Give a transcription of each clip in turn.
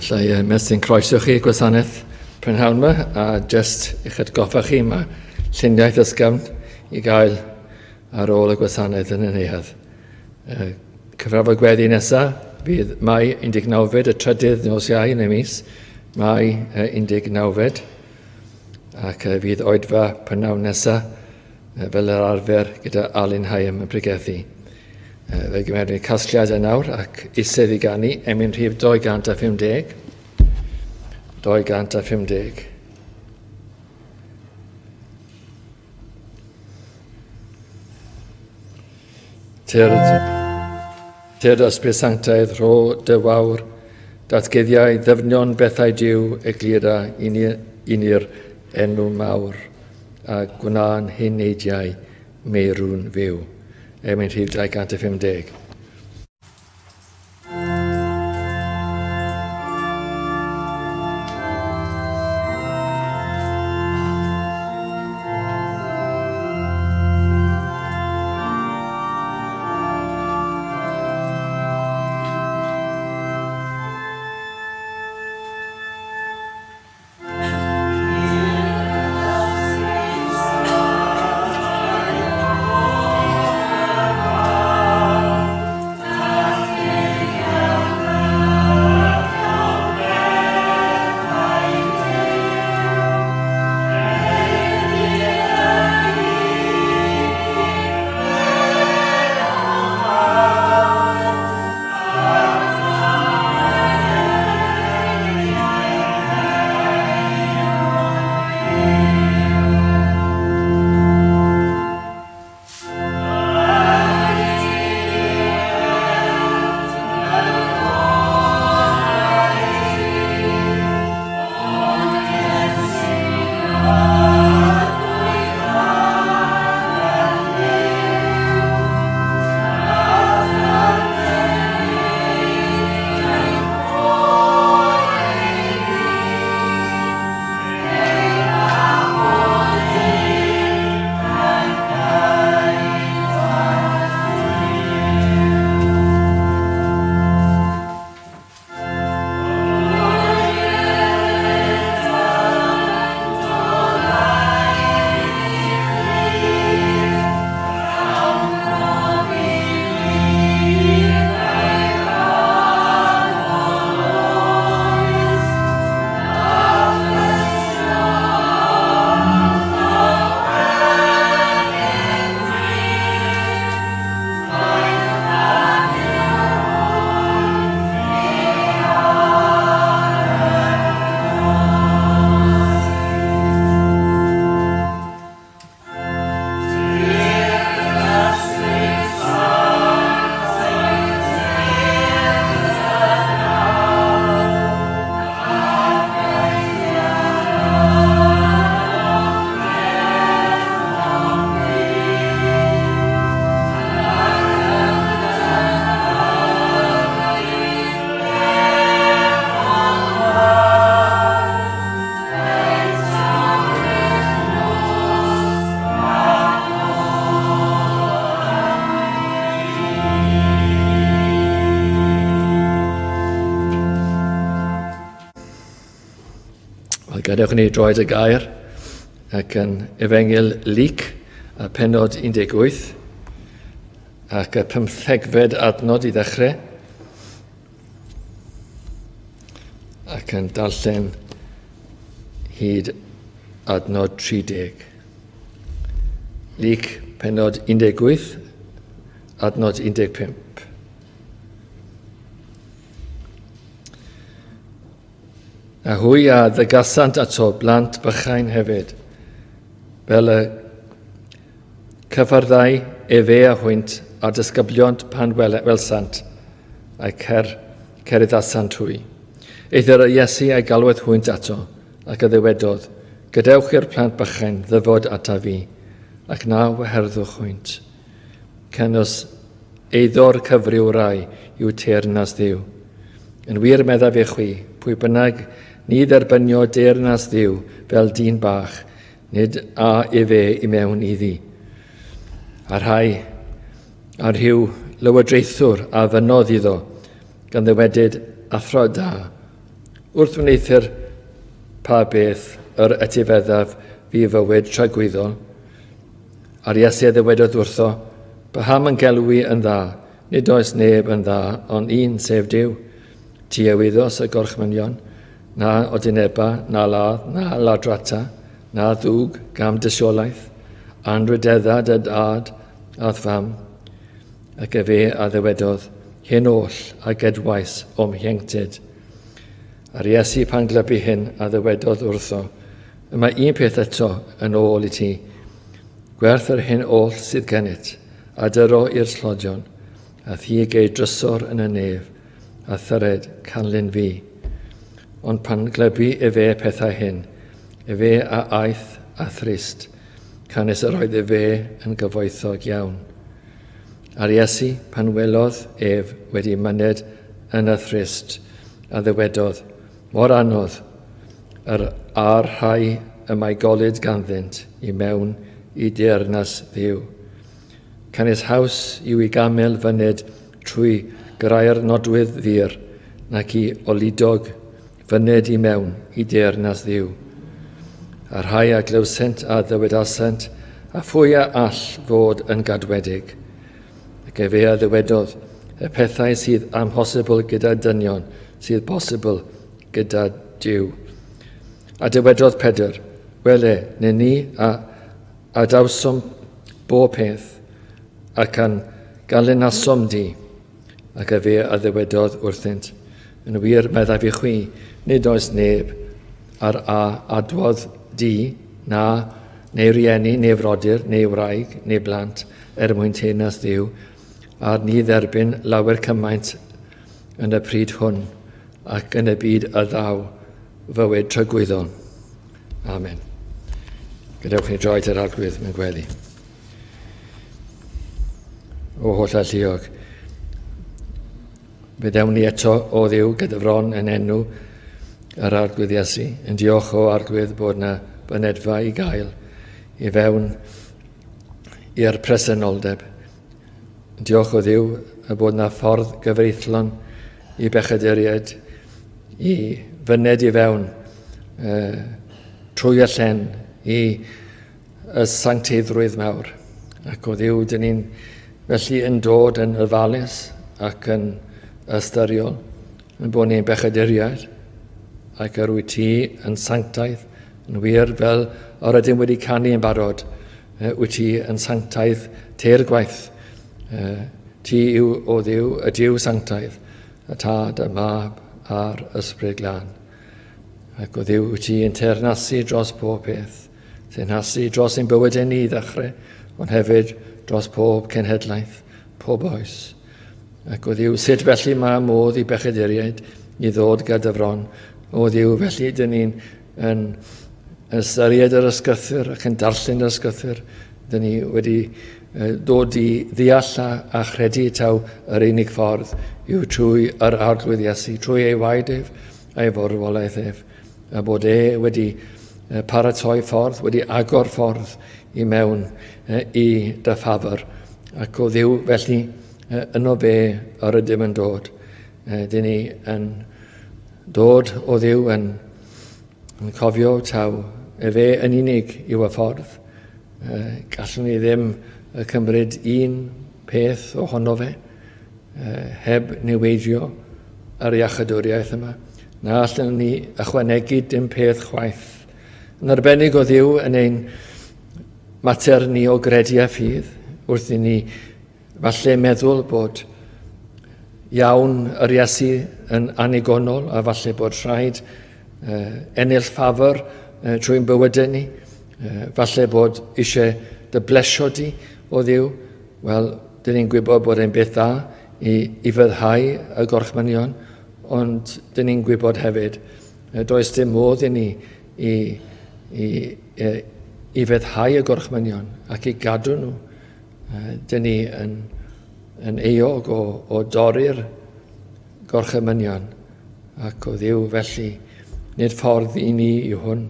Felly, mesyn croeso chi gwasanaeth prynhawn yma, a jyst i'ch atgoffa chi, mae lluniaeth ysgafn i gael ar ôl y gwasanaeth yn y neuadd. Cyfrafod gweddi nesaf fydd Mai 19 y trydydd nos Iau yn y mis, Mai 19, ac fydd oedfa prynhawn nesaf fel yr arfer gyda Alun Hayam y Pregethu. Fe gymeru casgliad e nawr ac isedd i ganu emyn rhif 250. 250. Tyrd ysbryd sanctaidd rho dy wawr, datgyddiau ddyfnion bethau diw eglura uni'r enw mawr, a gwna'n hyn neidiau meirwn fyw. Emyn rhif 250. Gadewch ni droed y gair ac yn Efengil Luc a pennod 18 ac y 15fed adnod i ddechrau ac yn darllen hyd adnod 30. Luc pennod 18 adnod 15. A hwy a ddygasant ato blant bychain hefyd, fel y cyfforddau efe a hwynt a disgybliont pan welsant a'i ceryddasant hwy. Eithir y Iesu a'i galwedd hwynt ato, ac y ddywedodd, gadewch i'r plant bychain ddyfod ata fi, ac na weherdwch hwynt. Cynnwys eiddo'r cyfryw rai yw teyrnas Dduw. Yn wir meddaf i chwi, pwy bynnag ni dderbynio deyrnas Dduw fel dyn bach, nid a efe i mewn iddi. Ar rhyw lywodraethwr a fynodd iddo, gan ddywedyd athro da, wrth wneithir pa beth yr etifeddaf fi fywyd tragwyddol. Ar Iesu ddywedodd wrtho, Paham yn gelwi yn dda, nid oes neb yn dda, ond un sef Duw. Ti ewyddos y gorchmynion, na odyneba, na ladd, na ladrata, na ddwg gam dysiolaeth, anrydeddad y dad a'r fam. Ac e fe a ddywedodd, hyn oll a gedwais o'm hiengtid. Ar Iesu pan glybu hyn a ddywedodd wrtho, yma un peth eto yn ôl i ti. Gwerth yr hyn oll sydd gennyt, a dyro i'r slodion, a thi gei drysor yn y nef, a thyred canlyn fi. Ond pan glybu e fe pethau hyn, e fe a aeth a thrist, canes yr oedd e fe yn gyfoethog iawn. Ar Iesu pan welodd ef wedi myned yn y thrist, a ddywedodd, mor anodd ar rhai y mae golyd ganddynt i mewn i deyrnas ddiw. Canes haws yw i gamel fyned trwy grau'r nodwydd ddir, nac i olidog fyned i mewn i deyrnas ddiw. A rhai a glywsent a ddywedasent, a phwy a all fod yn gadwedig. Ac e fe a ddywedodd, y pethau sydd amhosibl gyda dynion, sydd bosibl gyda Duw. A dywedodd Pedr, wele, ni a dawsom bob peth, ac yn galenasom di. Ac e fe a ddywedodd wrthynt, yn wir meddai fi chwi, nid oes neb ar a adwodd di, na, neu rieni, neu frodyr, neu wraig, neu blant, mwyn teyrnas Dduw, a ni dderbyn lawer cymaint yn y pryd hwn, ac yn y byd y ddaw fywyd tragwyddol. Amen. Gadewch ni droed yr arglwydd mewn gweddi. O holl a lluog, fe ddewn ni eto o Dduw gyda fron yn enw yr arglwydd Iesu. Yn diolch o arglwydd bod na fynedfa i gael i fewn i'r presenoldeb. Diolch o Dduw y bod na ffordd gyfreithlon i bechaduriaid, i fyned i fewn trwy y llen i y sancteiddrwydd mawr. Ac o Dduw, dyn ni'n felly yn dod yn ofalus ac yn ystyriol, yn bod ni'n bechaduriaid, ac yr wyt ti yn sanctaidd, yn wir fel o'r ydym wedi canu yn barod, wyt ti yn sanctaidd teir gwaith. Ti yw o Dduw, y Duw sanctaidd, y Tad, y Mab a'r Ysbryd Glân. Ac o Dduw, wyt ti yn teyrnasu dros pob peth, teyrnasu dros ein bywydau ni i ddechrau, ond hefyd dros pob cenhedlaeth, pob oes. Ac o Dduw, sut felly mae modd i bechaduriaid i ddod gyda fron? O Dduw, felly dyn ni'n ystyried yr ysgythyr ac yn darllen yr ysgythyr. Dyn ni wedi dod i ddeall a chredu taw yr unig ffordd yw trwy yr arglwydd Iesu, trwy ei waed ef a'i forwolaeth ef, a bod e wedi paratoi ffordd, wedi agor ffordd i mewn i dy ffafr. Ac o Dduw, felly, yno fe yr ydym yn dod. Dyn ni yn dod o Dduw yn cofio taw e fe yn unig yw y ffordd. Gallwn ni ddim cymryd un peth ohono fe, heb niweidio yr iachadwriaeth yma. Na allan ni ychwanegu dim peth chwaith. Yn arbennig o Dduw yn ein mater ni o gredi a ffydd, wrth i ni falle meddwl bod iawn yr Iesu yn anigonol, a falle bod rhaid ennill ffafr trwy'n bywydau ni, falle bod eisiau dy blesio di o Dduw. Wel, dyn ni'n gwybod bod e'n beth dda i fyddhau y gorchmynion, ond dyn ni'n gwybod hefyd, does dim modd i ni i fyddhau y gorchmynion ac i gadw nhw. Dyn ni yn eog o dorri'r gorchmynion, ac o Dduw, felly nid ffordd i ni yw hwn.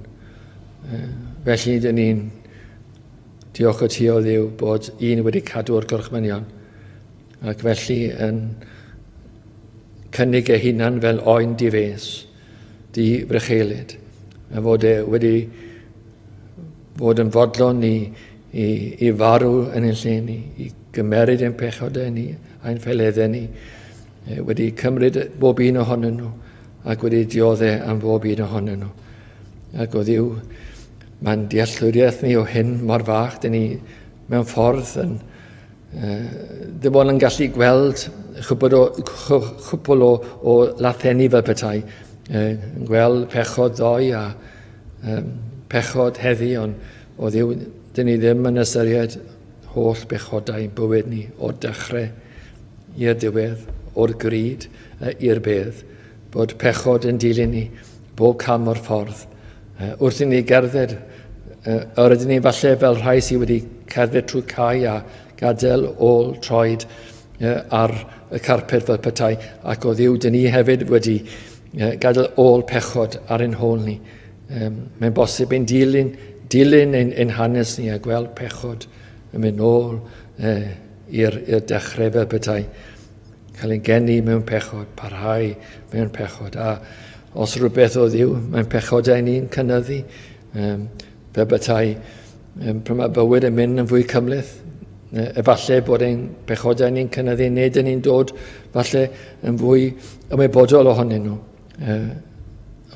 Felly dyn ni'n diolch o ti o Dduw bod un wedi cadw'r gorchmynion, ac felly yn cynnig ei hunan fel oen difes. di frychelyd. A fod e wedi fod yn fodlon i farw yn ein lle ni, i gymeryd ein pechodau ni, a'n ffeleddau ni, wedi cymryd bob un ohonyn nhw, ac wedi dioddau am bob un ohonyn nhw. Ac o Dduw, mae'n dealltwriaeth ni o hyn mor fach, dyn ni mewn ffordd yn ddim ond yn gallu gweld chwpl o lathenni fel petai, yn gweld pechod ddoi a pechod heddi, ond o Dduw, dyn ni ddim yn ystyried holl bechodau bywyd ni o'r dechrau i'r diwedd, o'r gryd i'r bedd, bod pechod yn dilyn ni bob cam o'r ffordd. Wrth i ni gerdded, yr ydyn ni falle fel rhai sydd wedi cerdded trwy cae a gadael ôl troed ar y carped fel petai, ac o Dduw, dyn ni hefyd wedi gadael ôl pechod ar ein hôl ni. Mae'n bosib ein dilyn ein hanes ni a gweld pechod yn mynd nôl i'r dechrau fel petai, cael ein geni mewn pechod, parhau mewn pechod. A os rhywbeth o Dduw, mae'n pechodau ni'n cynyddu, fel petai, pan mae bywyd yn mynd yn fwy cymleth, efallai bod ein pechodau ni'n cynyddu, nid yn ni'n dod falle yn fwy ymwybodol ohonyn nhw.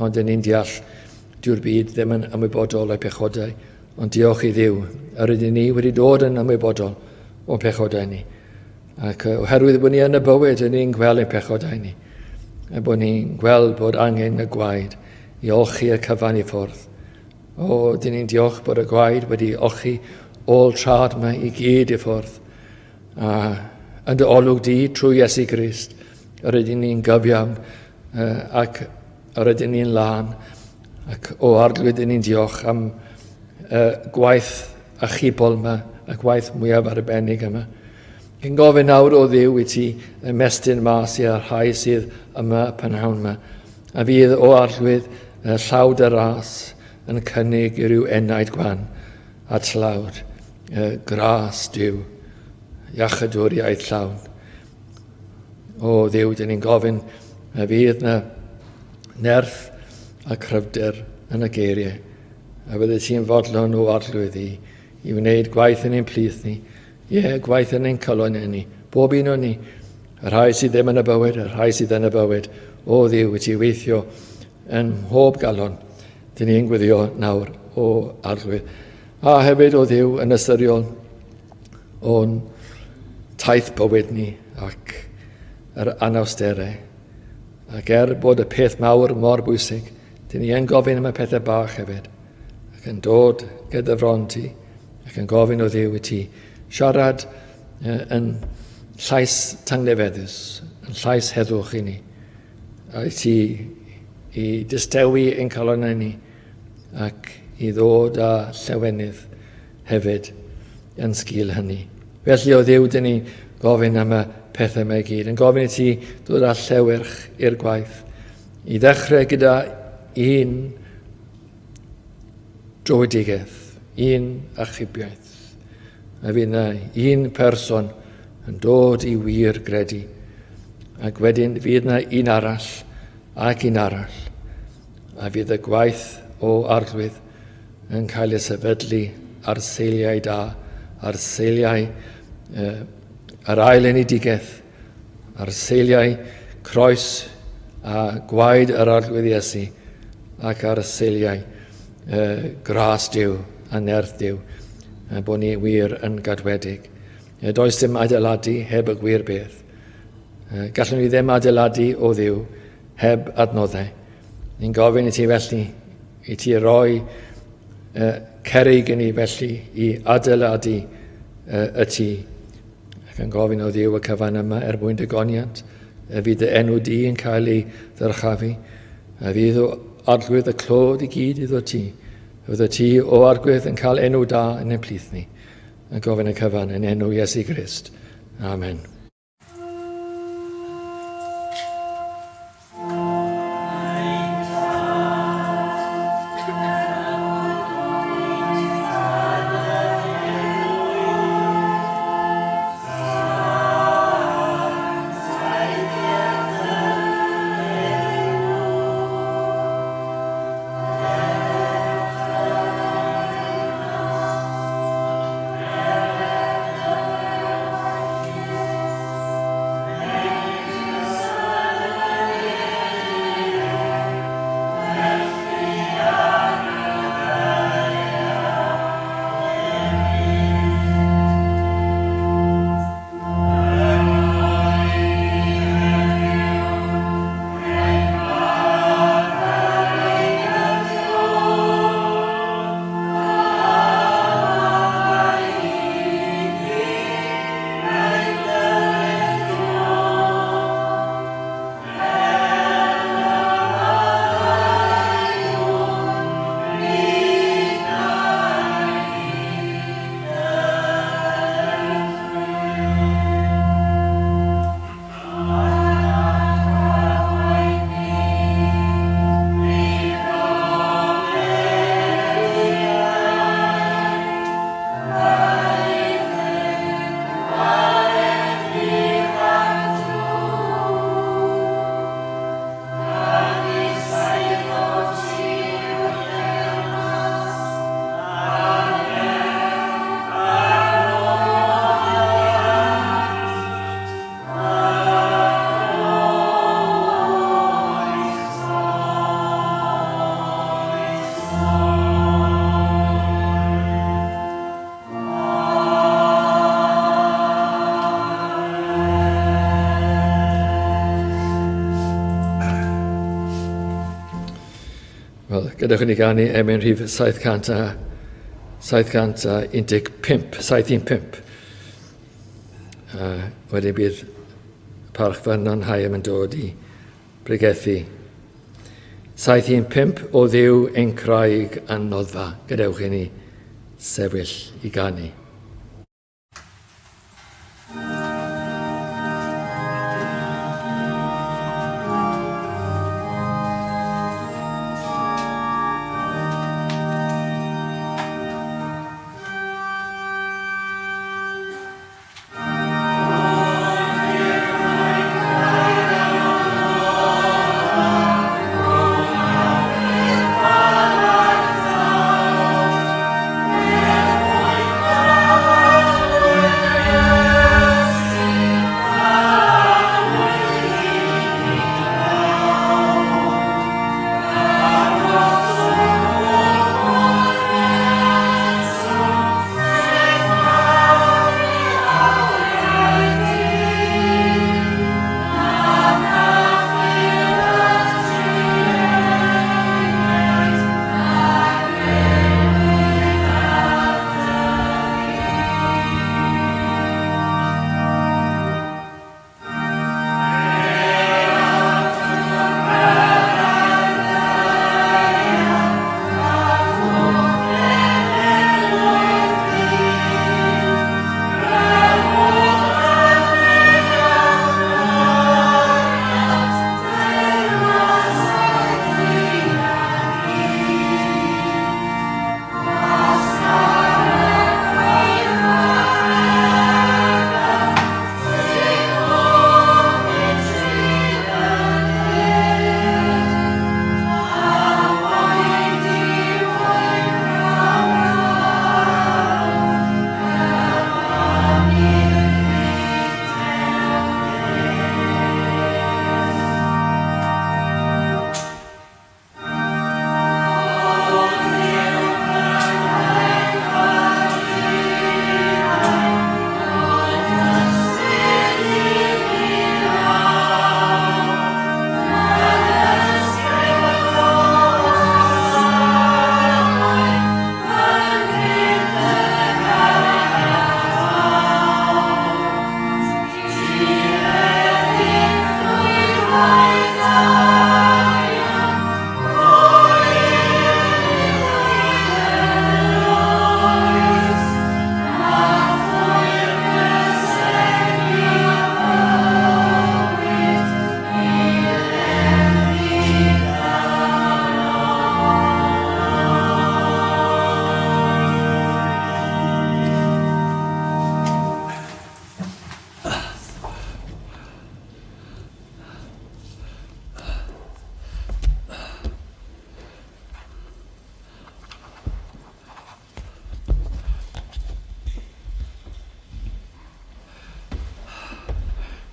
Ond yn ni'n deall, dyw'r byd ddim yn ymwybodol o'i pechodau, ond diolch i Dduw, yr ydyn ni wedi dod yn ymwybodol o pechodau ni. Ac oherwydd bod ni yn y bywyd, yn ni'n gweld ein pechodau ni. A bod ni'n gweld bod angen y gwaed i olchi y cyfan i ffwrdd. Dyn ni'n diolch bod y gwaed wedi olchi ôl trad yma i gyd i ffwrdd. A yn dy olwg di trwy Iesu Grist, yr ydyn ni'n gyfiawn ac yr ydyn ni'n lan. Ac o arglwydd dyn ni'n diolch am gwaith achubol yma, y gwaith mwyaf arbennig yma. Cyn gofyn nawr o Dduw i ti ymestyn mas i'r rhai sydd yma pynhawn yma. A fydd o arglwydd llawd y ras yn cynnig i ryw enaid gwan a tlawd, gras Duw, iachadwriaeth llawn. O Dduw, dyn ni'n gofyn a fydd na nerth a cryfder yn y geiriau, a bydde ti'n fodlon o arglwydd i wneud gwaith yn ein plith ni, gwaith yn ein cylon ni, bob un o ni, y rhai sydd ddim yn y bywyd, y rhai sydd yn y bywyd, o Dduw, wyt ti weithio yn mhob galon, dyn ni'n gwyddio nawr o arglwydd. A hefyd o Dduw yn ystyriol o'n taith bywyd ni ac yr anawsterau, ac bod y peth mawr mor bwysig, dyn ni yn gofyn am y pethau bach hefyd, ac yn dod gyda fron ti, ac yn gofyn o Dduw i ti siarad yn llais tangnefeddus, yn llais heddwch i ni, a i ti i distewi ein calonau ni, ac i ddod â llawenydd hefyd yn sgil hynny. Felly o Dduw, dyn ni gofyn am y pethau yma i gyd, yn gofyn i ti dod â llewyrch i'r gwaith, i ddechrau gyda un drwydigaeth, un achubiaeth. A fydd yna un person yn dod i wir gredu, ac wedyn fydd yna un arall ac un arall, a fydd y gwaith o arglwydd yn cael ei sefydlu ar seiliau da, ar seiliau yr ail enedigaeth, ar seiliau croes a gwaed yr arglwydd Iesu, ac ar seiliau gras Duw a nerth Duw, bod ni wir yn gadwedig. Does dim adeiladu heb y gwir beth. Gallwn ni ddim adeiladu o Dduw heb adnoddau. Ni'n gofyn i ti felly, i ti roi cerig i ni felly i adeiladu y ti. Ac yn gofyn o Dduw y cyfan yma mwyn digoniant, fydd y enw di yn cael ei ddyrchafu, a fydd o arglwydd y clod i gyd iddo ti. Fydd y ti o arglwydd yn cael enw da yn ein plith ni. Yn gofyn y cyfan yn enw Iesu Grist. Amen. gadewch ni ganu emyn rhif 715. Wedyn bydd parch Vernon Hayam yn dod i bregethu. 715 o ddiw ein craig anoddfa. Gadewch i ni sefyll i ganu.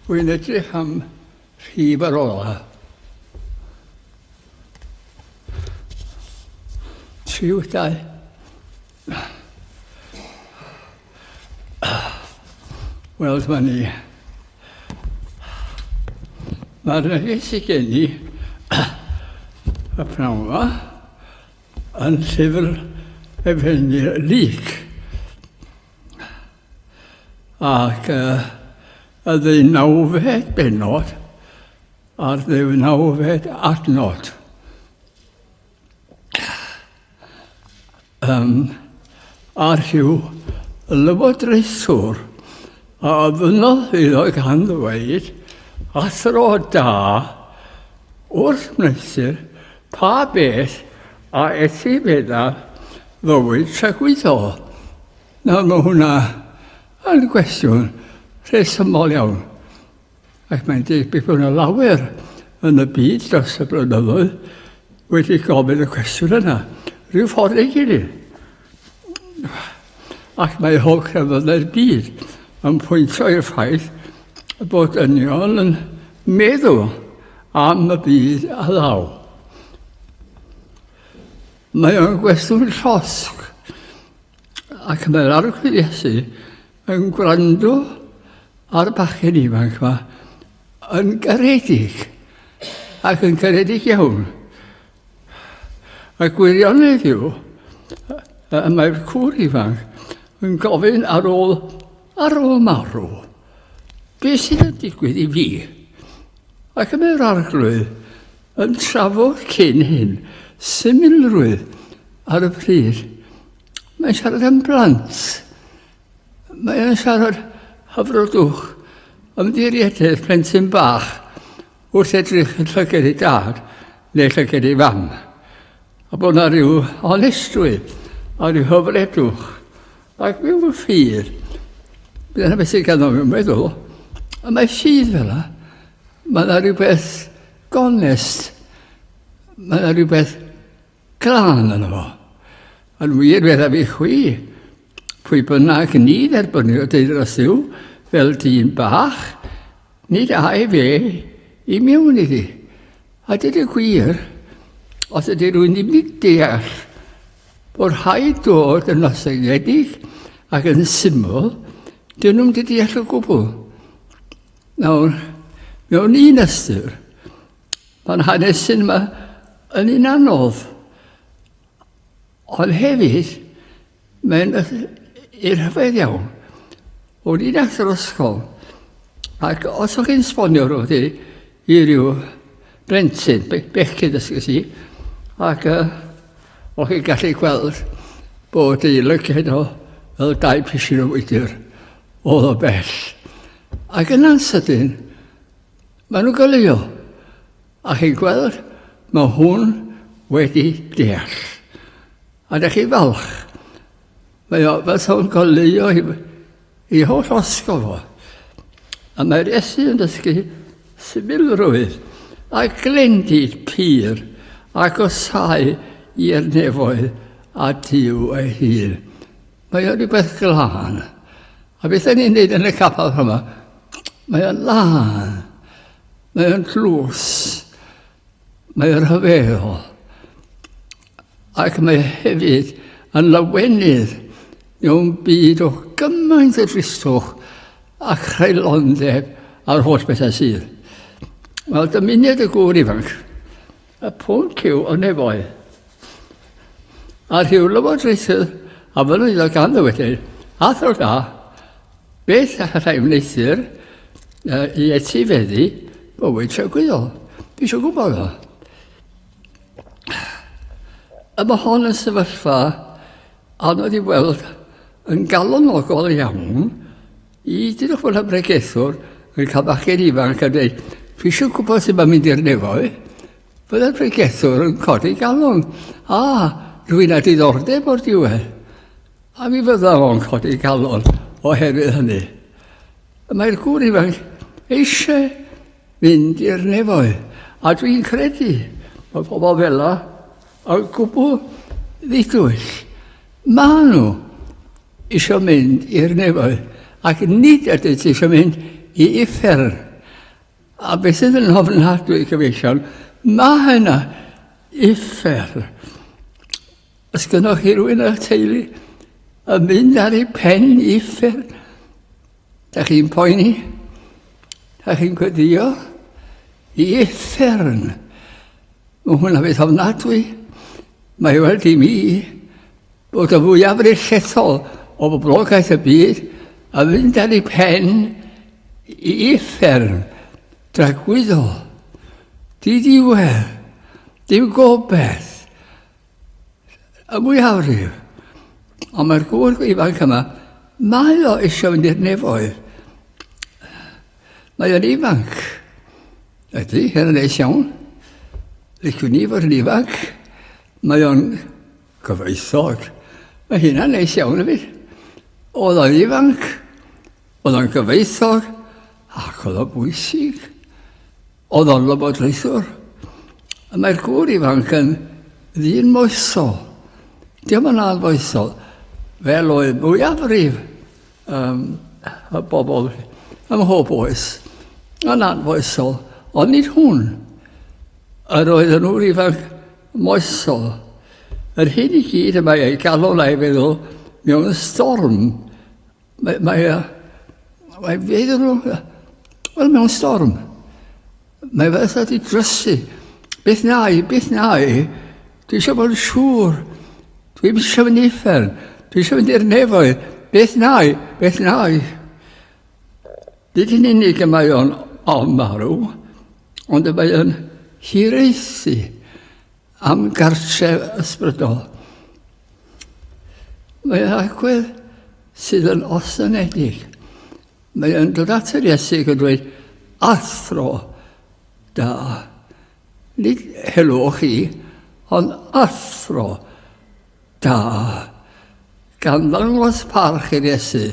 Wy'n edrych am rhif ar ola. Triwdau. Weld ma ni. Mae'r neges i gen i y pnawn yma yn llyfr Efengyl Luc. Ac y ddeunawfed bennod a'r ddeunawfed adnod. Ar yw y lywodraethwr a ddynodd iddo gan ddweud athro da wrth mesur pa beth a etifeddaf fywyd tragwyddo. Nawr mae hwnna yn gwestiwn rhesymol iawn. Ac mae'n debyg bod yna lawer yn y byd dros y blynyddoedd wedi gofyn y cwestiwn yna. Rhyw ffordd ei gilydd. Ac mae holl crefyddau'r byd yn pwyntio i'r ffaith bod dynion yn meddwl am y byd a ddaw. Mae o'n gwestiwn llosg ac mae'r arglwydd Iesu yn gwrando ar bachgen ifanc yma yn garedig ac yn garedig iawn. A gwirionedd yw, mae'r cwr ifanc yn gofyn ar ôl marw. Beth sydd yn digwydd i fi? Ac y mae'r arglwydd yn trafod cyn hyn symlrwydd ar y pryd. Mae'n siarad am blant. Mae'n siarad hyfrodwch, ymddiriedig plentyn bach wrth edrych yn llygad i dad neu llygad i fam. A bod yna rhyw onestwydd a rhyw hyfredwch. Ac mewn ffyr, bydd yna beth sy'n ganddo fi'n meddwl, a mae ffydd fel yna, mae yna rhywbeth gonest, mae yna rhywbeth glân yna fo. Yn wir fe fi chwi, pwy bynnag ni dderbynnu o deud yw, fel dyn bach, nid ai fe i mewn iddi. A dyd y gwir, os ydy rhywun ddim wedi deall bod rhaid dod yn nosegedig ac yn syml, dyn nhw'n wedi deall o gwbl. Nawr, mewn un ystyr, mae'n hanesyn yma yn un anodd. Ond hefyd, mae'n urhyfedd iawn. O'n i'n athro'r ysgol, ac os o'ch chi'n sbonio roedd i ryw blentyn, bechgyn ysgol si, ac o'ch chi'n gallu gweld bod ei lyged o fel 2 pisyn o wydr oedd o bell. Ac yn ansydyn, maen nhw'n goleuo. A chi'n gweld, mae hwn wedi deall. A da chi falch. Mae o fel sa'n goleuo i holl osgol fo. A mae'r Iesu yn dysgu symlrwydd a glendid pyr a gosau i'r nefoedd a diw ei hun. Mae o rhywbeth glân. A beth ni'n neud yn y capel yma, mae o'n lan, mae o'n tlws, mae o'n rhyfeddol. Ac mae hefyd yn lawenydd mewn byd o gymaint o dristwch a chreulondeb a'r holl bethau sydd. Wel, dymuniad y gŵr ifanc, y pwn cyw o nefoedd. A rhyw lywodraethydd, a fel oedd o gan ddywedyn, athro da, beth a rhaid wneithir i etifeddu bywyd tragwyddol. Fi eisiau gwybod o. A mae hon yn sefyllfa anodd i weld yn galonogol iawn i dydych bod y bregethwr yn cael bachgen ifanc a dweud, fi eisiau gwybod sy'n mynd i'r nefoedd, byddai'r bregethwr yn codi galon. Rwy'n a diddordeb o'r diwedd. A mi fydda fo'n codi galon oherwydd hynny. Mae'r gŵr ifanc eisiau mynd i'r nefoedd. A dwi'n credu bod pobl fel yna a gwbl ddidwyll. Mae nhw eisiau mynd i'r nefoedd ac nid ydych eisiau mynd i uffern. A beth sydd yn ofnadwy cyfeillion, mae hynna uffern. Os gynnwch chi rhywun y teulu yn mynd ar ei pen uffern, da chi'n poeni, da chi'n gweddio i uffern. Mae hwnna beth ofnadwy. Mae weld i mi bod y fwyaf rillethol o boblogaeth y byd a fynd ar ei pen i uffern dragwyddol. Di diwedd, dim gobeith, y mwyafrif. Ond mae'r gŵr ifanc yma, mae o eisiau fynd i'r nefoedd. Mae o'n ifanc. Ydy, hyn yn neis iawn. Licwn ni fod yn ifanc. Mae o'n gyfoethog. Mae hynna'n neis iawn y fi. Oedd o'n ifanc, oedd o'n gyfoethog, ac oedd o'n bwysig. Oedd o'n lywodraethwr. Mae'r gŵr ifanc yn ddyn moesol. Diolch yn anfoesol, fel oedd mwyafrif y bobl ym mhob oes, yn anfoesol, ond nid hwn. Yr oedd yn ŵr ifanc moesol. Yr hyn i gyd yma ei galon a'i feddwl mewn storm. Mae'n feddwl, wel mewn storm. Mae fel wedi drysu. Beth na i, Dwi eisiau bod yn siŵr. Dwi eisiau mynd uffern. Dwi eisiau mynd i'r nefoedd. Beth nai. Nid yn unig y mae o'n marw, ond y mae o'n hiraethu am gartref ysbrydol. Mae o'n agwedd sydd yn osynedig. Mae o'n dod at yr Iesu ac yn dweud, athro da. Nid helo chi, ond athro da. Gan ddangos parch i'r Iesu.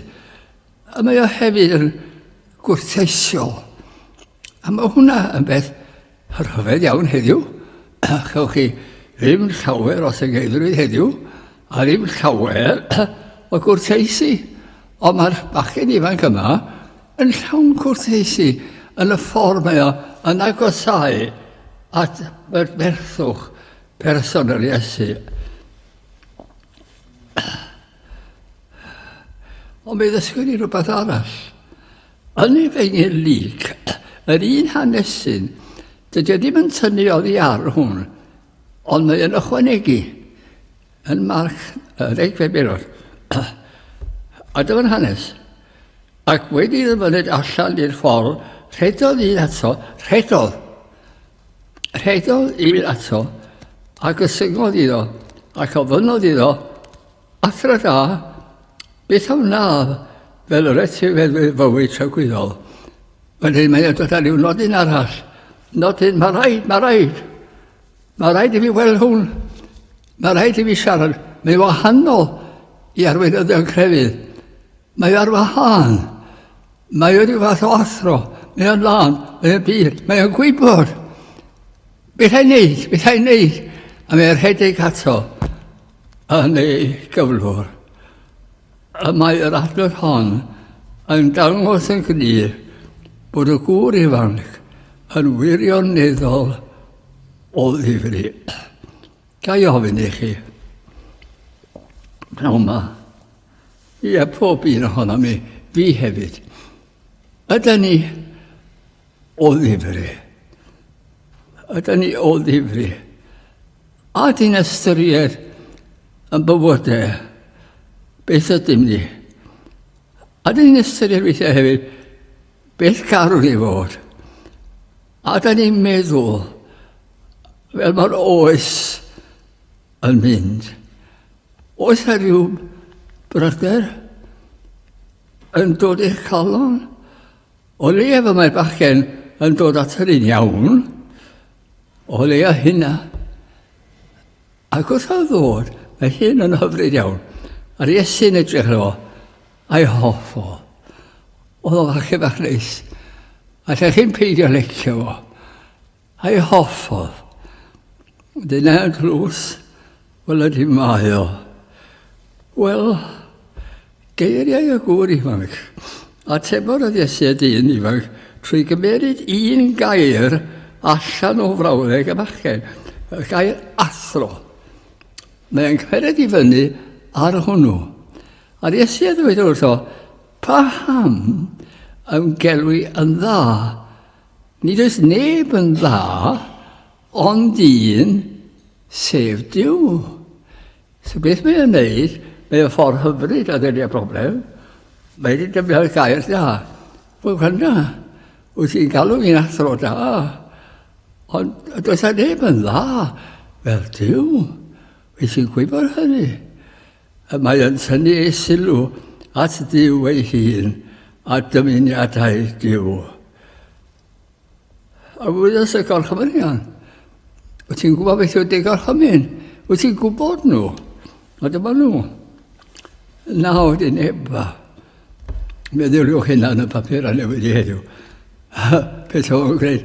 A mae o hefyd yn gwrteisiol. A mae hwnna yn beth rhyfedd iawn heddiw. Chewch chi ddim llawer os y geidrwydd heddiw, a ddim llawer o gwrteisi. Ond mae'r bachgen ifanc yma yn llawn gwrteisi yn y ffordd mae o yn agosau at yr berthwch person yr Iesu. Ond mae ddysgu ni rhywbeth arall. Yn Efengyl Luc, yr un hanesyn, dydy o ddim yn tynnu oddi ar hwn, ond mae yn ychwanegu yn Marc 10:40. A dyma'n hanes. Ac wedi ddefnyddio allan i'r ffordd, rhedodd un ato, ac ysyngodd iddo, ac ofynodd iddo, athro da, beth am na, fel yr eto fywyd tragwyddol. Wedyn mae o'n dod â ryw nodyn arall. Nodyn, mae rhaid i fi weld hwn. Mae rhaid i fi siarad. Mae'n wahanol i arweinyddion crefydd. Mae ar wahân. Mae o'n rhyw fath o athro. Mae o'n lan, mae o'n byd, mae o'n gwybod. Beth ha'n neud? A mae'r rhedeg ato yn ei gyflwr. A mae'r adnod hon yn dangos yn glir bod y gŵr ifanc yn wirioneddol o ddifri. Ga i ofyn i chi. Pnawn yma. Pob un ohono mi, fi hefyd. Ydyn ni o ddifri? A di'n ystyried yn bywydau beth ydym ni? A di'n ystyried weithiau hefyd beth garw ni fod? A da ni'n meddwl fel mae'r oes yn mynd. Oes ar ryw bryder yn dod i'ch calon? O leia fe mae'r bachgen yn dod at yr un iawn, o leia hynna. Ac wrth o ddod, mae hyn yn hyfryd iawn. A'r Iesu'n edrych ar o, a'i hoffo. Oedd o falle bach neis. A lle chi'n peidio lecio fo. A'i hoffo. Dyna'n drws, wel ydy mae o. Wel, geiriau y gŵr ifanc. A tebodd oedd Iesu y dyn ifanc trwy gymeryd un gair allan o frawddeg y bachgen. Y gair athro. Mae'n cymryd i fyny ar hwnnw. A'r Iesu a ddweud wrtho, paham ymgelwi yn dda. Nid oes neb yn dda, ond un sef Duw. So beth mae'n neud, mae'n ffordd hyfryd a ddyn ni'r broblem. Mae'n defnyddio'r gair da. Wel, gwranda, wyt ti'n galw fi'n athro da. Ond does a neb yn dda fel Duw. Wyt ti'n gwybod hynny? Mae yn tynnu ei sylw at Duw ei hun a dymuniadau Duw. A wythnos y gorchymynion. Wyt ti'n gwybod beth yw'r gorchymyn? Wyt ti'n gwybod nhw? A dyma nhw. Nawd i neba. Meddyliwch hynna yn y papur a newid i heddiw. Beth o'n gwneud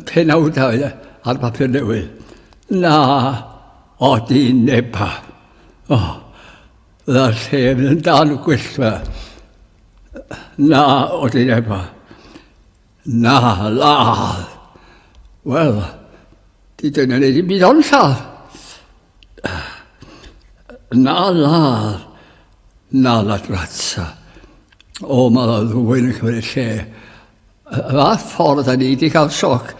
penawdau ar papur newydd. Na, o di neba. Dda'r lle yn dan gwyllfa. Na, o di neba. Na, ladd. Wel, di dyna neud i'n byd o'n lladd. Na ladd. Na ladratsa. O, mae ddwyn yn cymryd lle. Y fath ffordd a ni wedi cael sioc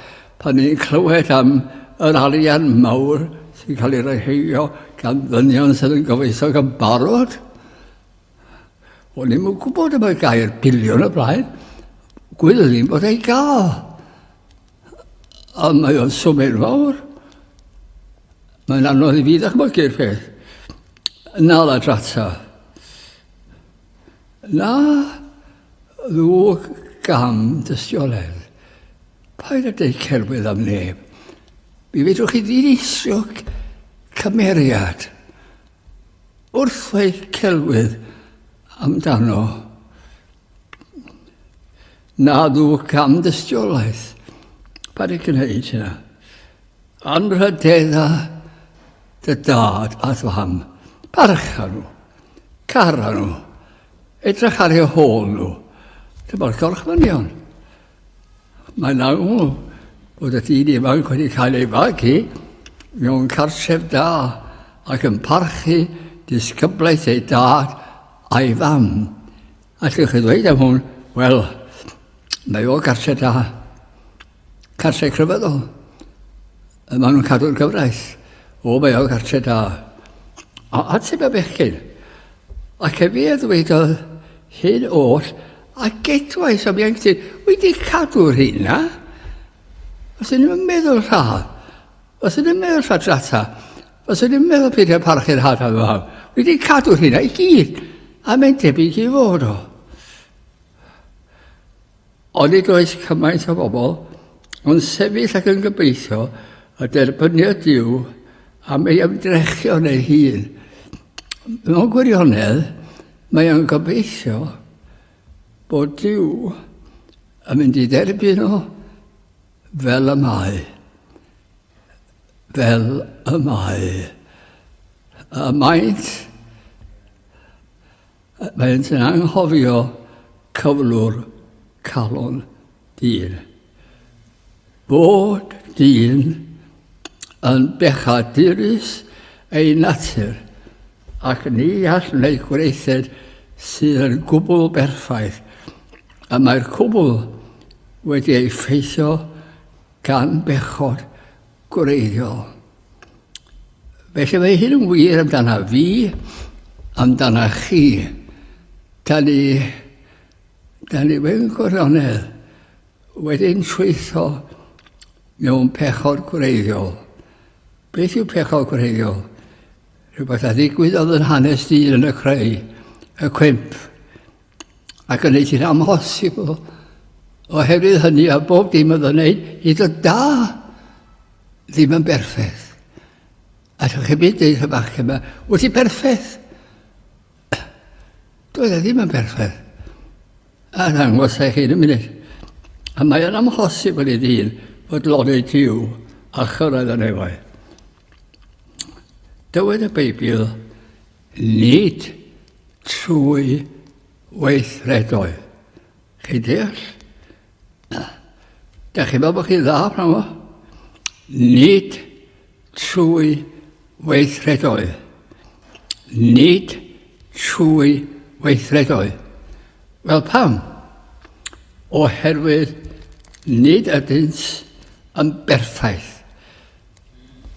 pan ni'n clywed am yr arian mawr sy'n cael ei rhaid gan ddynion sydd yn gyfeisog yn barod. O'n i'n gwybod am y gair biliwn y blaen. Gwyl ddim bod ei gael. A mae o'n swmyn fawr. Mae'n anodd i fi ddechmygu'r peth. Na la drata. Na ddwg gam dystioledd. Paid a deud celwydd am neb. Mi fedrwch chi ddirisio cymeriad wrth ei celwydd amdano. Na ddwg gam dystiolaeth. Paid i gwneud hynna. Anrhydedda dy dad a ddam. Barcha nhw. Cara nhw. Edrych ar eu hôl nhw. Dyma'r gorchmynion. Mae'n angl bod y dyn ifanc wedi cael ei fagu mewn cartref da ac yn parchu disgyblaeth ei dad a'i fam. Allwch chi ddweud am hwn, wel, mae o cartref da. Cartref crefyddol. Maen nhw'n cadw'r gyfraith. O, mae o cartref da. A ti mae bechgyn. Ac efi a ddweud hyn oll, a gedwais am ieuenctid, wedi cadw'r hynna. Os ydym yn meddwl rhaid, os ydym yn meddwl rhaid drata, os ydym yn meddwl peidio parchu'r had am fawr, wedi cadw'r hynna i gyd, a mae'n debyg i fod o. Ond nid oes cymaint o bobl, ond sefyll ac yn gobeithio y derbyniad Duw am ei ymdrechion ei hun. Mewn gwirionedd, mae o'n gobeithio bod Duw yn mynd i dderbyn o fel y mae. Fel y mae. A mae'n yn anghofio cyflwr calon dyn. Bod dyn yn bechadurus ei natur ac ni all wneud gwreithiad sydd yn gwbl berffaith. A mae'r cwbl wedi ei ffeithio gan bechod gwreiddiol. Felly mae hyn yn wir amdana fi, amdana chi. Da ni mewn gwirionedd wedi'n trwytho mewn pechod gwreiddiol. Beth yw pechod gwreiddiol? Rhywbeth a ddigwyddodd yn hanes dyn yn y creu, y cwymp, ac yn neud i'n amhosibl oherwydd hynny a bob dim oedd yn neud hyd o da ddim yn berffaith. A dwi'n chybyd deud y bach yma, wyt ti berffaith? Doedd e ddim yn berffaith. A ddangos eich un yn munud. A mae yn amhosibl i ddyn fod lonydd Duw a chyrraedd yn efo. Dywed y Beibl, nid trwy weithredoedd. Chi deall? Da chi'n meddwl bod chi dda pan o? Nid trwy weithredoedd. Nid trwy weithredoedd. Wel pam? Oherwydd nid ydynt yn berffaith.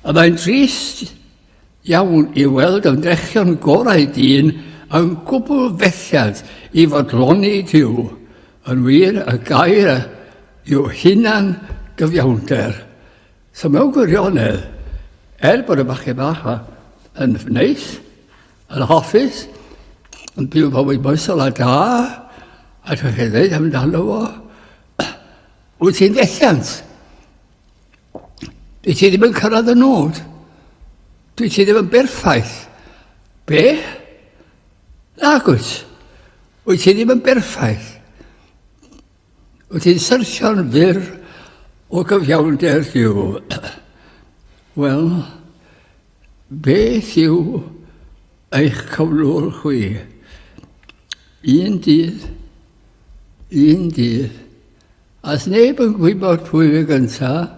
A mae'n drist iawn i weld ymdrechion gorau dyn yn gwbl fethiad i fodloni Duw. Yn wir, y gair yw hunan gyfiawnder. So mewn gwirionedd, bod y bachau bach yn neis, yn hoffus, yn byw bywyd moesol a da, a dwi'n chedweud amdano fo, wyt ti'n fethiant? Dwi ti ddim yn cyrraedd y nod. Dwi ti ddim yn berffaith. Be? Nagwyd. Wyt ti ddim yn berffaith. Wyt ti'n syrthio'n fyr o gyfiawnder Duw. Wel, beth yw eich cyflwr chwi? Un dydd. As neb yn gwybod pwy fe gyntaf,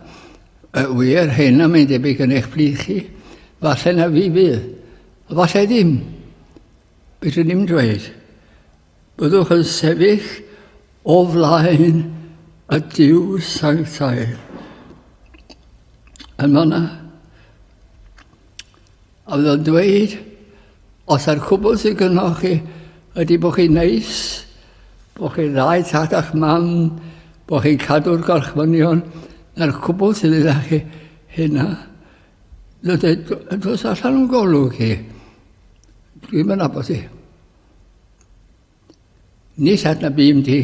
wir, hyn am ein debyg yn eich blid chi, falle na fi fydd, a falle ddim. Beth ydym dweud? Byddwch yn sefyll o flaen y Duw sanctaidd. Yn fan'na, A fydd o'n dweud, os ar cwbl sy'n gynnwch chi, ydy bod chi'n neis, bod chi'n ddau tad a'ch mam, bod chi'n cadw'r gorchfynion, na'r cwbl sydd ydych chi hynna. Does allan o'n golwg chi. Dwi'n mynd abod i. Nis adna bym di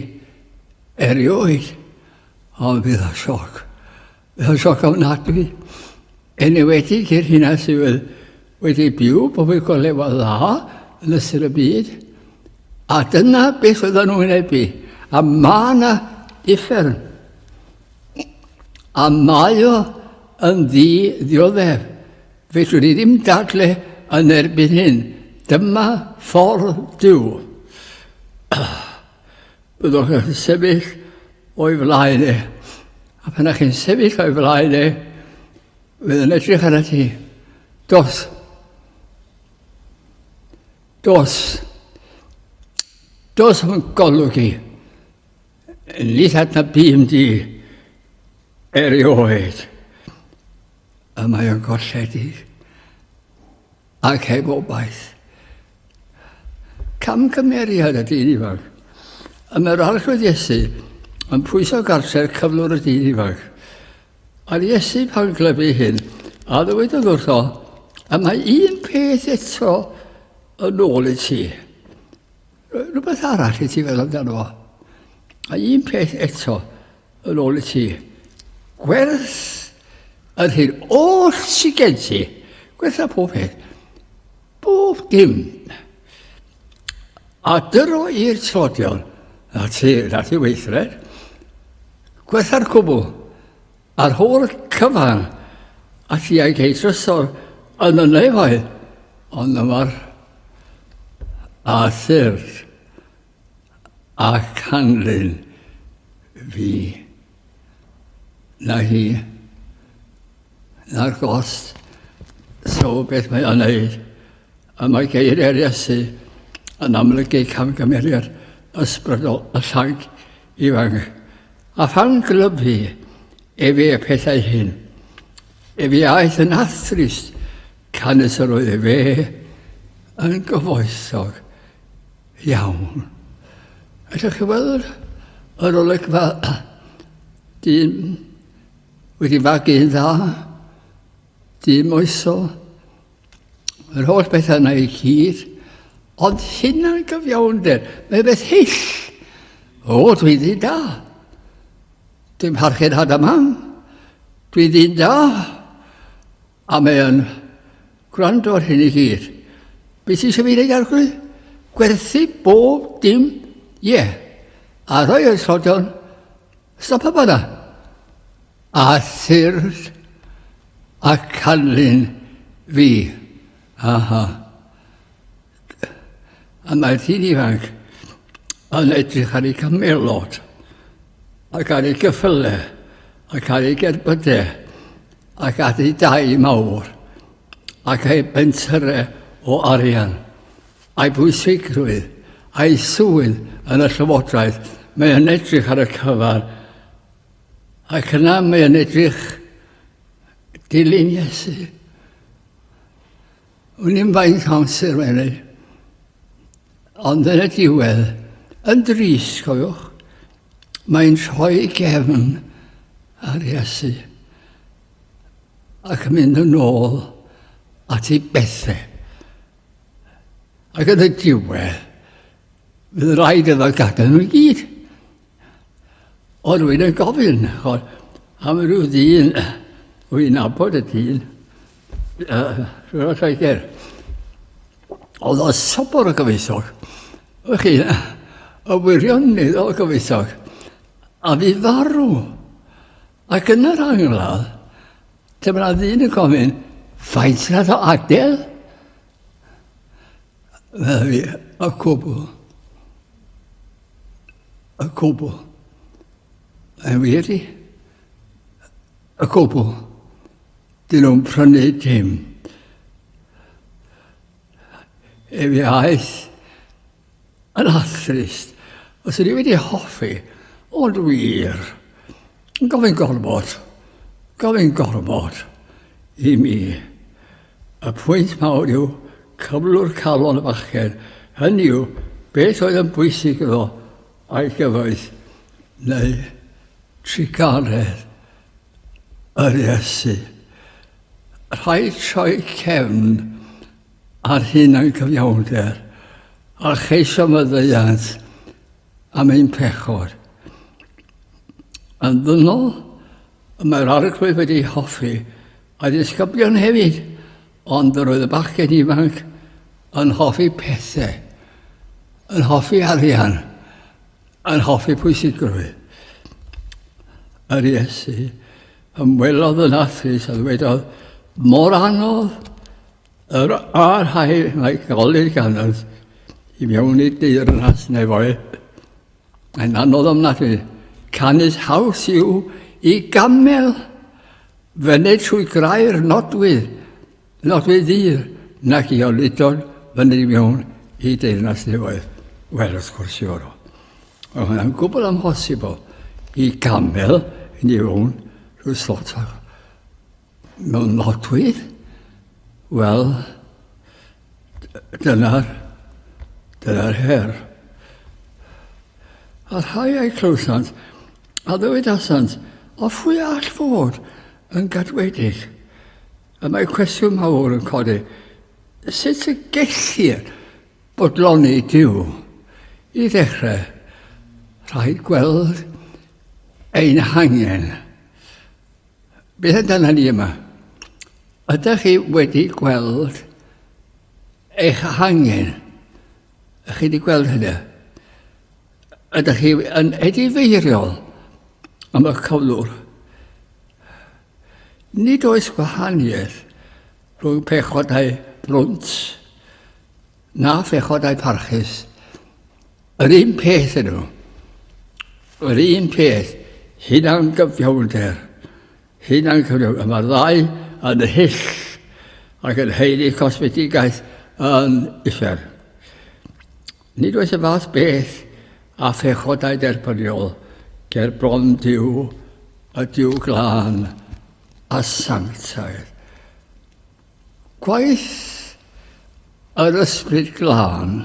erioed, ond bydd o sioc. Bydd o sioc ofnadwy. Enwedig i'r hynna sydd wedi byw, bod fi'n golew o dda yn ystod y byd. A dyna beth oedden nhw'n wynebu. A mae yna uffern. A mae o yn ddioddef. Felly wedi ddim dadle yn erbyn hyn. Dyma ffordd diw. Byddwch yn sefyll o'i flaen e. A pan ych chi'n sefyll o'i flaen e, fydd yn edrych ar y ti. Dos. Dos yn golwg i. Nid adna bym di erioed. A mae o'n golledig. Ac heb obaith. Camgymeriad y dyn ifanc. A mae'r arglwydd Iesu yn pwyso gartref cyflwr y dyn ifanc. A'r Iesu pan glybu hyn, a ddywedodd wrtho, a mae un peth eto yn ôl i ti. Rhywbeth arall i ti fel amdano fo. A un peth eto yn ôl i ti. Gwerth yr hyn oll sy'n gen ti. Gwerth a pob peth. Bob dim. A dyro i'r trodion, na ti weithred, gwerth ar cwbl, a'r holl cyfan, a ti a'i geid drysor yn y nefoedd, ond yma'r Arthur a canlyn fi. Na hi, na'r gost, so beth mae o'n neud, a mae geiriau'r Iesu yn amlygu camgymeriad ysbrydol y llanc ifanc. A phan glybu efi y pethau hyn, efi aeth yn athrist canis yr oedd efe yn gyfoesog iawn. Ydych chi weld yr olygfa dyn wedi fagu'n dda, dyn moesol, yr holl bethau yna i gyd, ond hynna'n gyfiawnder, mae beth hyll. O, dwi ddyn da. Dwi'n parchu'n had am am. Dwi ddyn da. A mae'n gwrando ar hyn i gyd. Beth sy'n sefyll ei arglwydd? Gwerthu bob dim, ie. A rhoi o'r trodion, stop y bana. A thyrd a canlyn fi. Aha. A mae'r dyn ifanc yn edrych ar ei camelod, ac ar ei gyffyle, ac ar ei gerbydau, ac ar ei dau mawr, ac ei bentyrau o arian, a'i bwysigrwydd, a'i swydd yn y llywodraeth. Mae yn edrych ar y cyfan, ac yna mae yn edrych dilyn Iesu. W'n i'n faint amser mae'n ei. Ond yn y diwedd, yn dris, cofiwch, mae'n rhoi gefn ar Iesu ac yn mynd yn ôl at ei bethau. Ac yn y diwedd, fydd rhaid iddo gadael nhw i gyd. O, rwy'n yn gofyn, am ryw ddyn, wy'n abod y dyn, rwy'n o'r Lloegr. Oedd o sobor y gyfeithog. Ych chi, y wirionnydd o gyfeithog. A fi farw. Ac yn yr angladd, dyma ddyn yn gofyn, faint nad o adael? Fel fi, y cwbl. Y cwbl. Yn wir i. Y cwbl. Dyn nhw'n prynu dim. Efi aeth yn athrist, os ydy wedi hoffi, ond wir, gofyn gormod i mi. y pwynt mawr yw cyflwr calon y bachgen. Hynny yw, beth oedd yn bwysig iddo a'i gyfoeth neu trigaredd yr Iesu. Rhaid troi cefn ar hyn yn cyfiawnder a cheisio myddeiant am ein pechod. Yn ddynol, mae'r arglwydd wedi hoffi a disgyblion hefyd, ond roedd y bachgen ifanc yn hoffi pethau, yn hoffi arian, yn hoffi pwysigrwydd. Yr Iesu yn welodd yn athris a ddwedodd, mor anodd a'r rhai mae golyd gannoedd i mewn i deyrnas nefoedd. Mae'n anodd ofnadwy. Canis haws yw i gamel fyny trwy grau'r nodwydd ddyr, nac i olydod fyny mewn i deyrnas nefoedd. Wel, wrth gwrs i foro. Mae hwnna'n gwbl amhosibl i gamel yn ei fewn rhyw slotach. Mewn nodwydd, wel, dyna'r her. A rhai ei clwsant, a ddywedasant, o phwy all fod yn gadwedig? A mae cwestiwn mawr yn codi, sut y gellir bodloni Duw? I ddechrau, rhaid gweld ein hangen. Beth yn dyna ni yma? Ydych chi wedi gweld eich hangen? Ydych chi wedi gweld hynny? Ydych chi yn edifeiriol am y cyflwr? Nid oes gwahaniaeth rhwng pechodau brwnt na pechodau parchus. Yr un peth yn nhw. Yr un peth, hunan gyfiawnder. Hunan gyfiawnder. Mae'r ddau yn hyll ac yn heiddi cosmetigaeth yn iffer. Nid oes y fath beth a phechodau derbyniol ger bron Duw, y Duw glân a sanctaidd. Gwaith yr ysbryd glân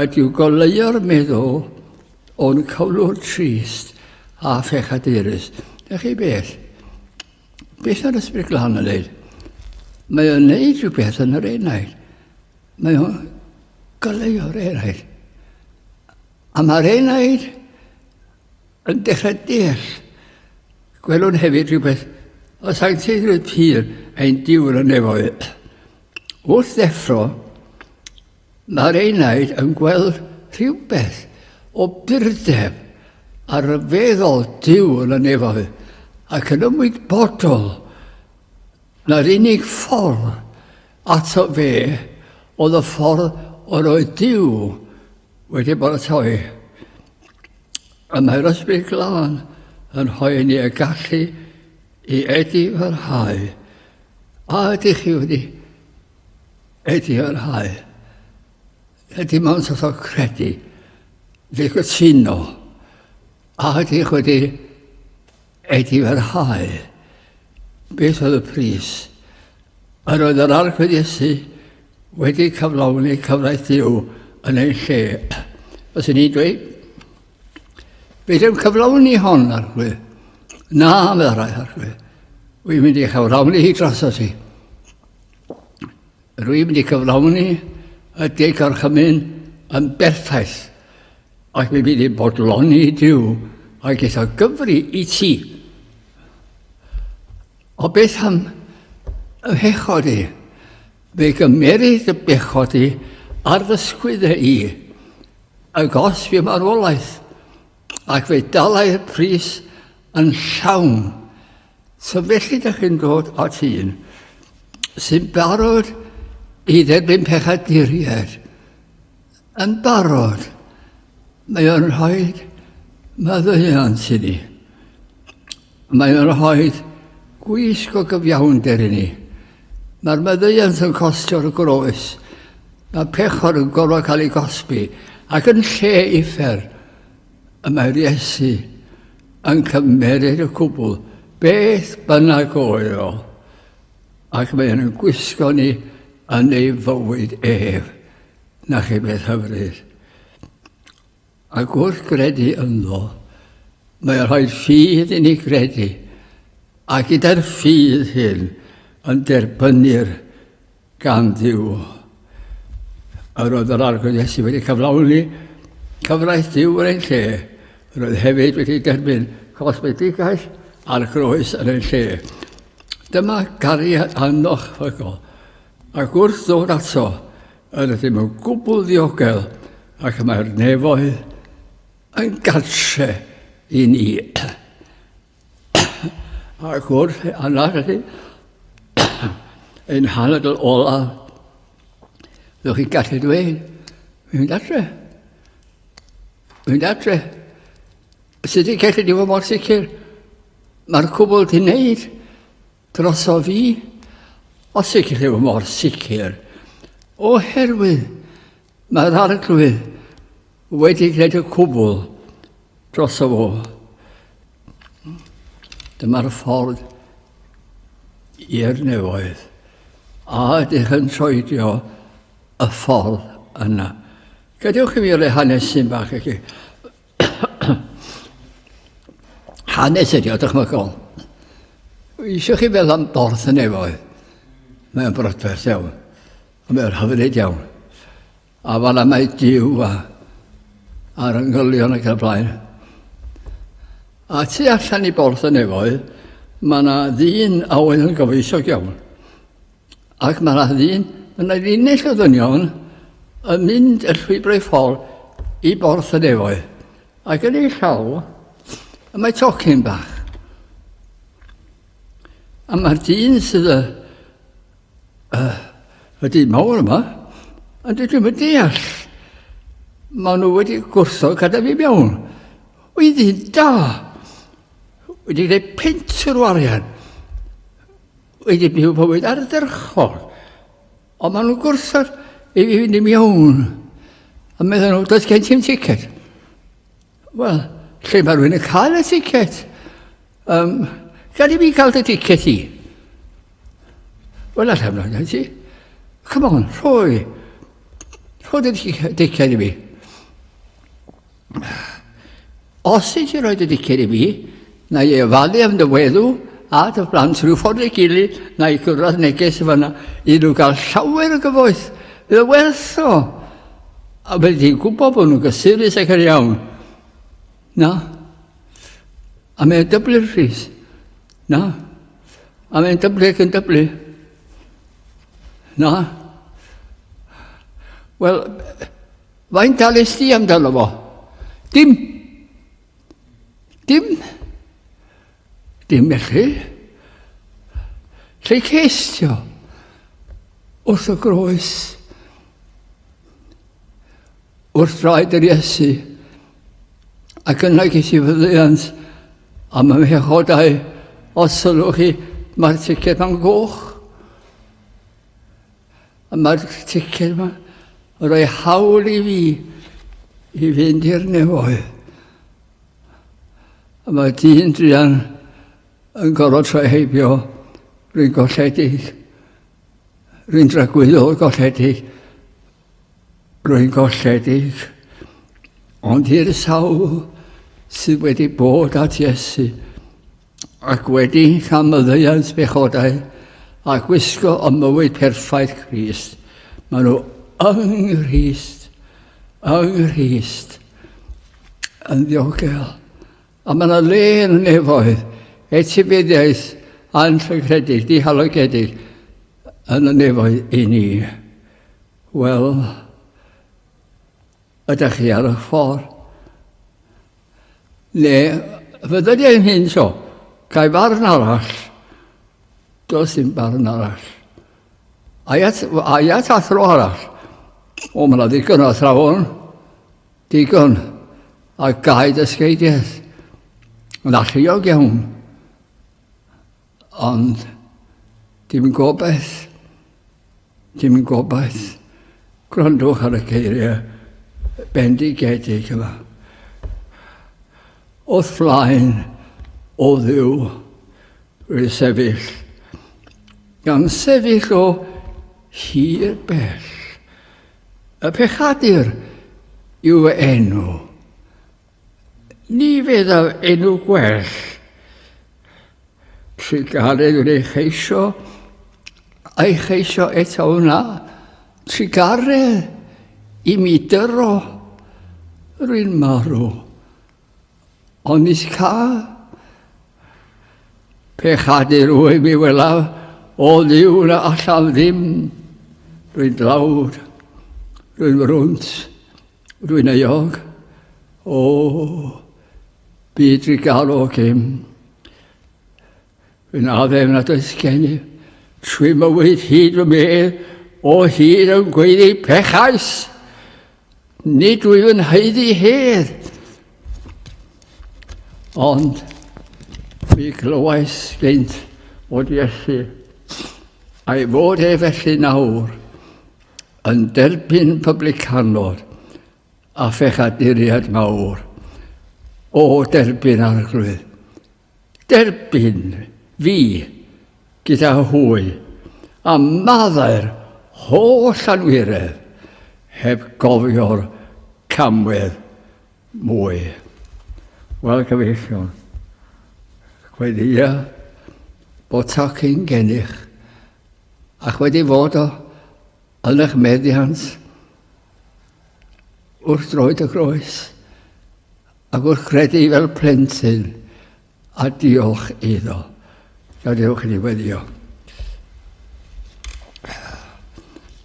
ydyw goleuo'r meddwl o'n cyflwr trist a phechadurus. Dych chi beth? Beth yr ysbryd glân yn neud? Mae o'n neud rhywbeth yn yr enaid. Mae o'n goleuo'r enaid. A mae'r enaid yn dechrau deall. Gwelwn hefyd rhywbeth o sancteiddrwydd pur ein diwr yn nefoedd. Wrth ddeffro, mae'r enaid yn gweld rhywbeth o byrdeb ar y feddwl diwr yn nefoedd ac yn ymwybodol na'r unig ffordd ato fe oedd y ffordd o'r oedd Duw wedi bod y toi. A mae'r ysbryd glân yn rhoi ni y gallu i edifyrhau. A ydych chi wedi edifyrhau? Ydy mewn soth o credu, ydych cytuno, a ydych wedi edifyrhau. Beth oedd y pris? Yr oedd yr arglwydd Iesu wedi cyflawni cyfraith Duw yn ein lle. Os yn ni'n dweud, beth yw'n cyflawni hon arglwydd? Na, meddwl arglwydd. Wy'n mynd i chyflawni hi dros o ti. Rwy'n mynd i cyflawni y degorchymyn yn berffaith. Ac mi'n mynd i bodloni Duw ac eithaf gyfri i ti. O beth am y bechod i? Fe gymeryd y bechod i ar ddysgwyddau i y gosbi marwolaeth ac fe dalai'r pris yn llawn. So felly ydych chi'n dod at un sy'n barod i dderbyn pechaduriaid. Yn barod, mae o'n rhoi maddeuant i ni. Mae o'n rhoi gwisg o gyfiawnder i ni. Mae'r maddeuant yn costio'r groes. Mae pechod yn gorfod cael ei gosbi. Ac yn lle iffer, mae'r Iesu yn cymeryd y cwbl. Beth bynnag oedd o. ac mae'n gwisgo ni yn ei fywyd ef na chi beth hyfryd. Ac wrth gredu ynddo, mae'n rhoi ffydd i ni gredu, a gyda'r ffydd hyn yn derbynnu'r gan Dduw. A roedd yr arglwydd Iesu wedi cyflawni cyfraith Dduw yn ein lle. Roedd hefyd wedi derbyn cosmedigaeth a'r groes yn ein lle. Dyma gariad anochfygol. Ac wrth ddod ato, yr ydym yn gwbl ddiogel ac mae'r nefoedd yn gartre i ni. Ac wrth anach ydy, ein hanadl olaf, ddwch chi'n gallu dweud, mynd adre. Mynd adre. Sut i'n gallu di fod mor sicr? Mae'r cwbl di wneud dros o fi. O sicr di fod mor sicr. Oherwydd mae'r arglwydd wedi gwneud y cwbl dros o fo. Dyma'r ffordd i'r nefoedd. A ydych yn troedio y ffordd yna. Gadewch i fi ole hanes sy'n bach chi. Hanes ydi o dychmygol. Eisiau chi fel am borth y nefoedd. Mae'n brydferth iawn. Mae'n hyfryd iawn. A fan'na mae Duw a'r yngylion ac y blaen. A tu allan i borth y nefoedd, mae yna ddyn a oedd yn gyfoesog iawn. Ac mae yna ddyn, mae yna linell o ddynion yn mynd y llwybrau ffordd i borth y nefoedd. Ac yn ei llaw, mae tocyn bach. A mae'r dyn sydd y dyn mawr yma, a dydw i'n deall. Maen nhw wedi gwrtho gada fi mewn. Wy'n ddyn da. Wedi gwneud pentr o arian. Wedi byw bywyd ardderchol. Ond maen nhw'n gwrthod i fi fynd i mewn. A meddwl nhw, does gen ti'n ticket? Wel, lle mae rhywun yn cael y ticket? Gad i fi cael dy ticket i? Wel, allan nhw'n ti. Come on, rhoi. Rhoi dy ticket i fi. Os ydych chi'n rhoi dy ticket i fi, na i ofalu am dy weddw a dy blant rhyw ffordd ei gilydd, na i gwrdd neges fyna i nhw gael llawer o gyfoeth. Bydd y werth o. A bydd ti'n gwybod bod nhw'n gysurus ac yn iawn. Na. A mae'n dyblu'r rhys. Na. A mae'n dyblu ac yn dyblu. Na. Wel, faint dalus di amdano fo? Dim. Dim felly. Lle cestio wrth y groes. Wrth draed yr Iesu. Ac yna ges i fyddiant am y mechodau os ylwch chi mae'r ticed ma'n goch. A mae'r ticed ma'n rhoi hawl i fi i fynd i'r nefoedd. A mae dyn drian yn gorfod troi heibio rwy'n golledig, rwy'n dragwyddo golledig, rwy'n golledig. Ond i'r sawl sydd wedi bod at Iesu ac wedi cael myddeiant bechodau a gwisgo y mywyd perffaith Crist, maen nhw yng Nghrist yn ddiogel. A mae yna le yn y nefoedd, etifeddiaeth anrhygredig, dihalogedig yn y nefoedd i ni. Wel, ydych chi ar y ffordd? Ne, fydda ni yn hyn so, cael barn arall, does dim barn arall. Aiat athro arall, o mae yna ddigon o athrawon, digon, a gaid ysgeidiaeth. Yn alluog iawn, ond dim gobaith. Gwrandwch ar y geiriau bendigedig yma. Wrth flaen o Dduw rwy'n sefyll gan sefyll o hir bell. Y pechadur yw enw. Ni fydd y enw gwell. Trigaredd wedi cheisio, a'i cheisio eto hwnna. Trigaredd i mi dyro rwy'n marw. Ond nis ca pechadur wy'n mi wela o ddiw na allan ddim. Rwy'n dlawd, rwy'n frwnt, rwy'n eog. O, byd trigar o gym. Rwy'n addefn at ysgennu. Trwy mywyd hyd fy medd o hyd yn gweiddi pechais. Nid rwy'n heiddi hedd. Ond mi glywais gynt o Iesu a'i fod felly nawr yn derbyn publicanod a phechaduriad mawr o derbyn arglwydd. Derbyn fi gyda hwy a maddau'r holl anwiredd heb gofio'r camwedd mwy. Wel, gyfeillion, chweddia bod tocyn gennych ac wedi fod o yn eich meddiant wrth droed y groes ac wrth credu fel plentyn a diolch iddo. Gadiwch i ni weddio.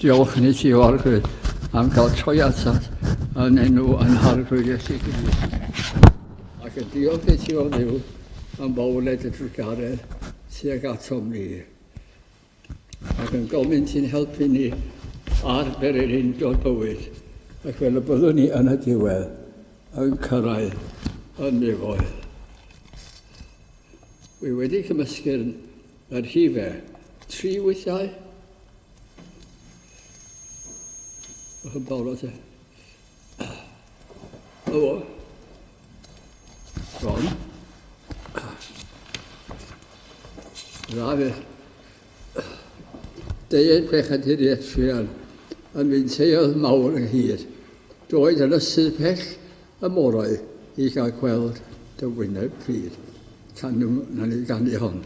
Diolch i ni ti o arglwydd am cael troiatat yn enw yn harglwydd Iesu Grist. Ac yn diolch i ti o ddiw am bawled y trigaredd sydd atom ni. Ac yn gofyn ti'n helpu ni ar bereryn dod bywyd. Ac fel y byddwn ni yn y diwedd yn cyrraedd yn nefoedd. Wi wedi cymysgu'r rhifau 3 weithiau. O'ch yn bawlo te. O. Ron. Rhaid. Deiad pechaduriaid Ffrian yn fynd teodd mawr yn hir. Doedd yn ysydd pell y morau i gael gweld dy wyneb pryd. Canw na ni ganu hon.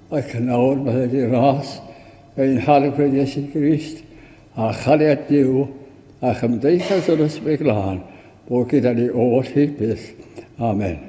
ac yn awr mae wedi ras ein hargryd Iesu Grist a chariad Dyw a chymdeithas yr ysbryd glân bod gyda ni oll i byth. Amen.